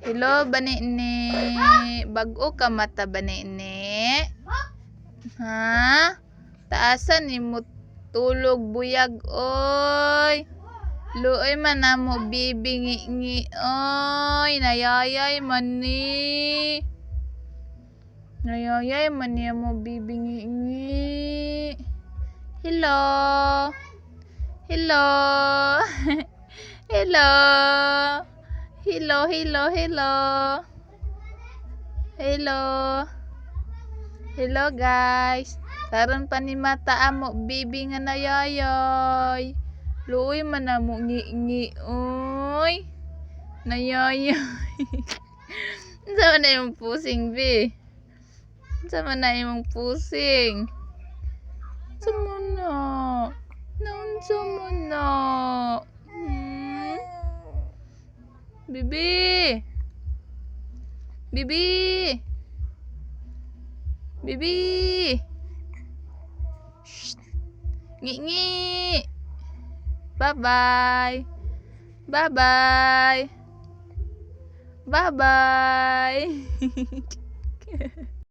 Hello, bani ni. Bago ka mata bani ni. Ha? Taasan ni mo tulog buyag oy. Luoy man na mo bibingi oy. Nayayay man ni. Nayayay man niya mo bibingi. Hello. Hello. Hello. Hello, hello, hello. Hello. Hello guys. Karon pa ni mata amo bibi nga nayayoy. Luoy man na mo ngi oy. Nayayoy. Sama na yung pusing bi. Sama na yung pusing. Sama na. Sama na. Bibi. Bibi. Bibi. Shh. Ngi. Bye-bye. Bye-bye. Bye-bye.